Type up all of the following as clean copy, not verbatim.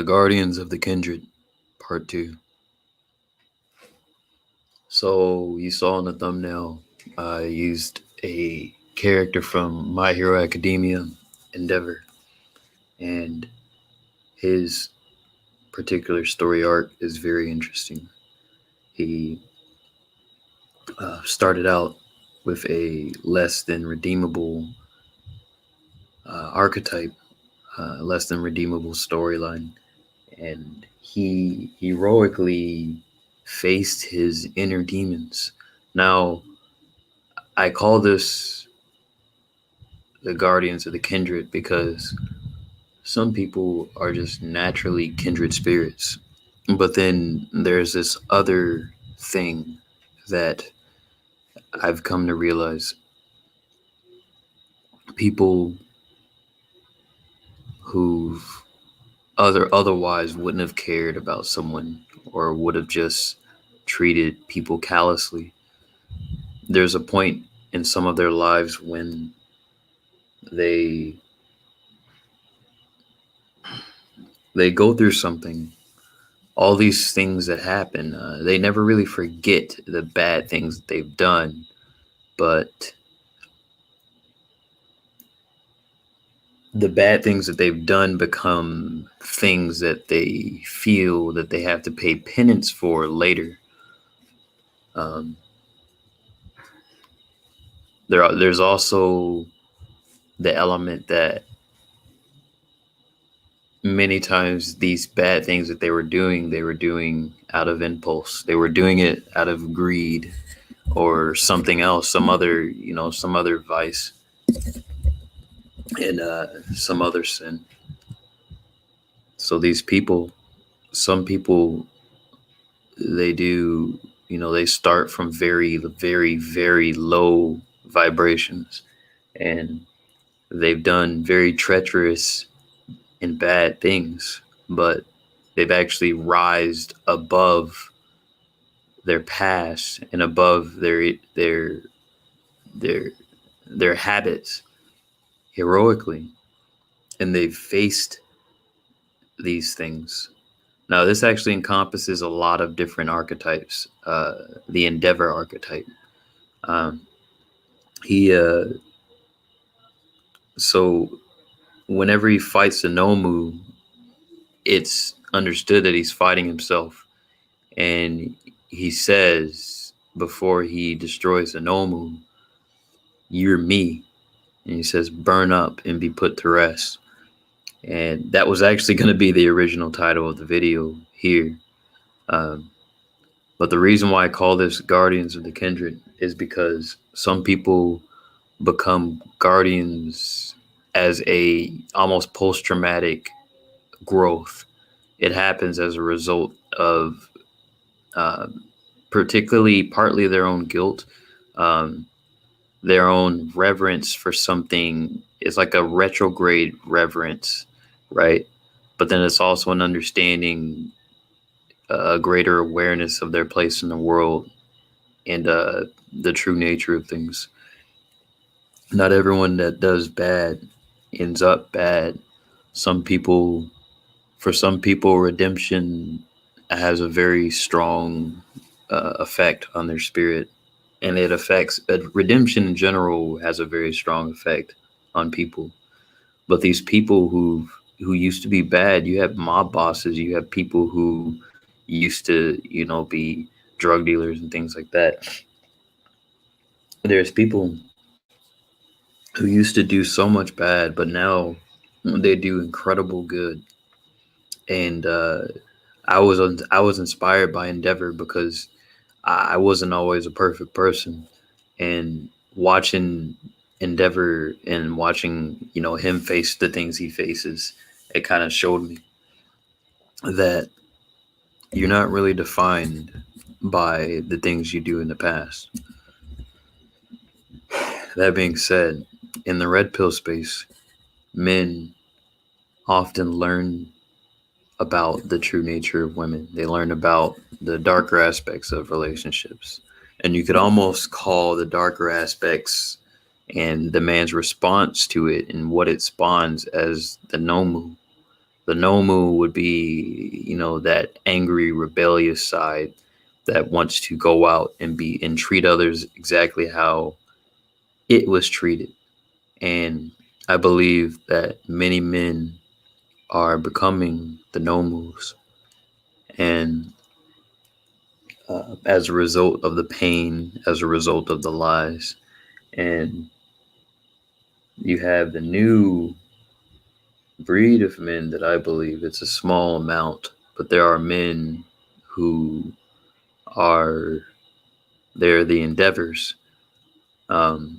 The Guardians of the Kindred, Part 2. So, you saw in the thumbnail, I used a character from My Hero Academia, Endeavor, and his particular story arc is very interesting. He started out with a less than redeemable archetype, less than redeemable storyline, and he heroically faced his inner demons. Now, I call this the Guardians of the Kindred because some people are just naturally kindred spirits. But then there's this other thing that I've come to realize. People who've otherwise wouldn't have cared about someone or would have just treated people callously. There's a point in some of their lives when they go through something, all these things that happen. They never really forget the bad things that they've done, but the bad things that they've done become things that they feel that they have to pay penance for later. There's also the element that many times these bad things that they were doing out of impulse. They were doing it out of greed or something else, some other vice and some other sin. So these people, some people, they do, they start from very, very, very low vibrations, and they've done very treacherous and bad things, but they've actually rised above their past and above their habits heroically, and they've faced these things. Now, this actually encompasses a lot of different archetypes. The Endeavor archetype. He so whenever he fights a Nomu, it's understood that he's fighting himself, and he says before he destroys the Nomu, "You're me," and he says, "Burn up and be put to rest." And that was actually going to be the original title of the video here. But the reason why I call this Guardians of the Kindred is because some people become guardians as a almost post-traumatic growth. It happens as a result of partly their own guilt, their own reverence for something. It's like a retrograde reverence, right? But then it's also an understanding, a greater awareness of their place in the world and the true nature of things. Not everyone that does bad ends up bad. For some people, redemption has a very strong effect on their spirit, and it affects redemption in general has a very strong effect on people. But these people who used to be bad, you have mob bosses, you have people who used to, be drug dealers and things like that. There's people who used to do so much bad, but now they do incredible good. And I was inspired by Endeavor because I wasn't always a perfect person, and watching Endeavor and watching him face the things he faces, it kind of showed me that you're not really defined by the things you do in the past. That being said, in the red pill space, men often learn about the true nature of women. They learn about the darker aspects of relationships. And you could almost call the darker aspects and the man's response to it and what it spawns as the Nomu. The Nomu would be, that angry, rebellious side that wants to go out and treat others exactly how it was treated. And I believe that many men are becoming the Nomus, and as a result of the pain, as a result of the lies. And you have the new breed of men that I believe it's a small amount, but there are men who are they're the endeavors. Um,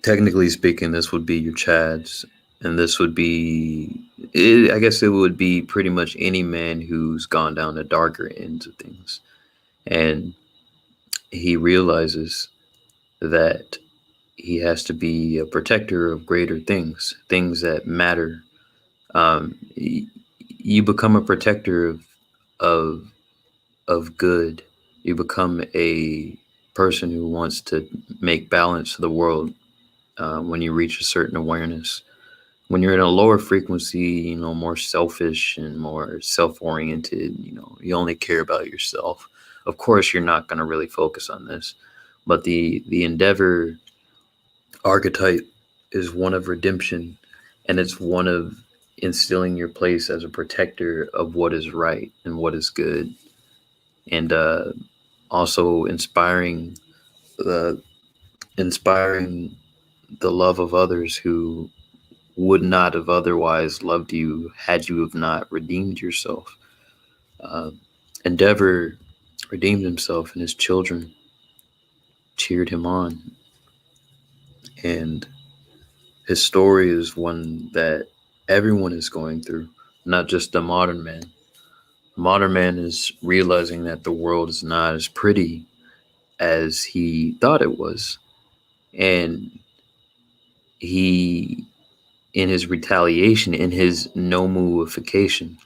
Technically speaking, this would be your Chads, and this would be, I guess it would be pretty much any man who's gone down the darker ends of things, and he realizes that he has to be a protector of greater things, things that matter. You become a protector of of good. You become a person who wants to make balance to the world when you reach a certain awareness. When you're in a lower frequency, more selfish and more self-oriented, you only care about yourself. Of course, you're not going to really focus on this, but the endeavor archetype is one of redemption, and it's one of instilling your place as a protector of what is right and what is good, and also the inspiring the love of others who would not have otherwise loved you had you have not redeemed yourself. Uh, Endeavor redeemed himself, and his children cheered him on. And his story is one that everyone is going through, not just the modern man. The modern man is realizing that the world is not as pretty as he thought it was. And he, in his retaliation, in his nomuification,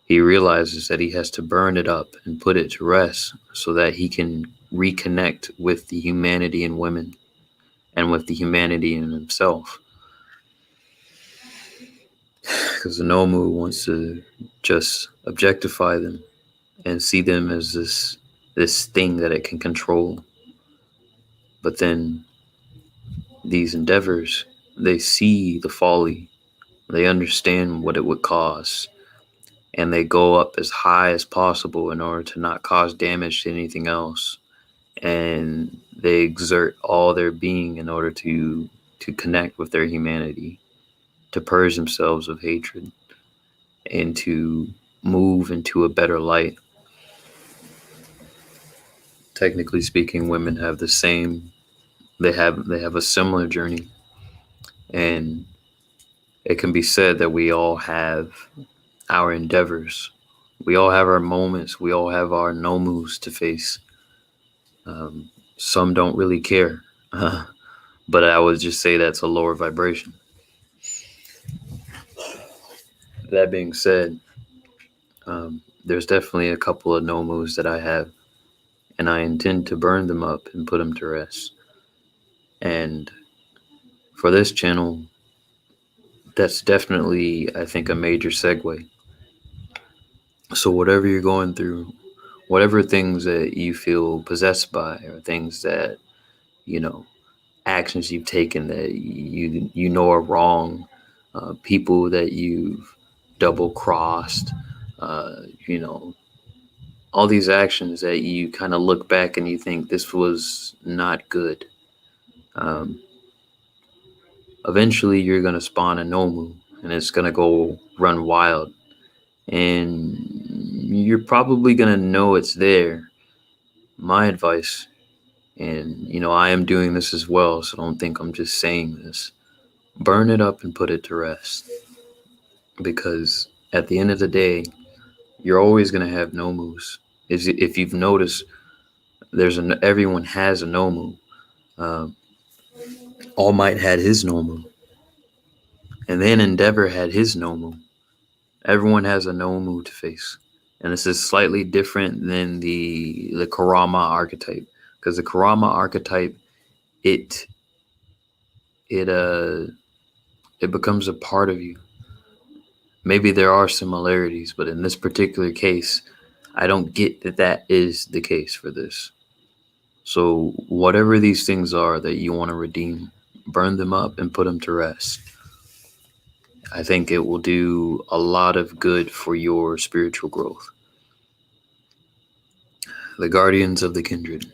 he realizes that he has to burn it up and put it to rest so that he can reconnect with the humanity in women and with the humanity in himself. Because the Nomu wants to just objectify them and see them as this thing that it can control. But then these endeavors, they see the folly, they understand what it would cause, and they go up as high as possible in order to not cause damage to anything else. And they exert all their being in order to connect with their humanity, to purge themselves of hatred, and to move into a better light. Technically speaking, women have the same. They have a similar journey, and it can be said that we all have our endeavors. We all have our moments. We all have our nomus to face. Some don't really care, but I would just say that's a lower vibration. That being said, there's definitely a couple of nomus that I have, and I intend to burn them up and put them to rest. And for this channel, that's definitely, I think, a major segue. So whatever you're going through, whatever things that you feel possessed by, or things that, you know, actions you've taken that you know are wrong, people that you've double crossed, you know, all these actions that you kind of look back and you think this was not good. Um, Eventually, you're gonna spawn a Nomu, and it's gonna go run wild, and you're probably gonna know it's there. My advice, and I am doing this as well, so don't think I'm just saying this. Burn it up and put it to rest, because at the end of the day, you're always gonna have Nomus. If you've noticed, everyone has a Nomu. Um, All Might had his Nomu, and then Endeavor had his Nomu. Everyone has a Nomu to face, and this is slightly different than the Karama archetype, because the Karama archetype, it it uh it becomes a part of you. Maybe there are similarities, but in this particular case, I don't get that that is the case for this. So, whatever these things are that you want to redeem, burn them up and put them to rest. I think it will do a lot of good for your spiritual growth. The Guardians of the Kindred.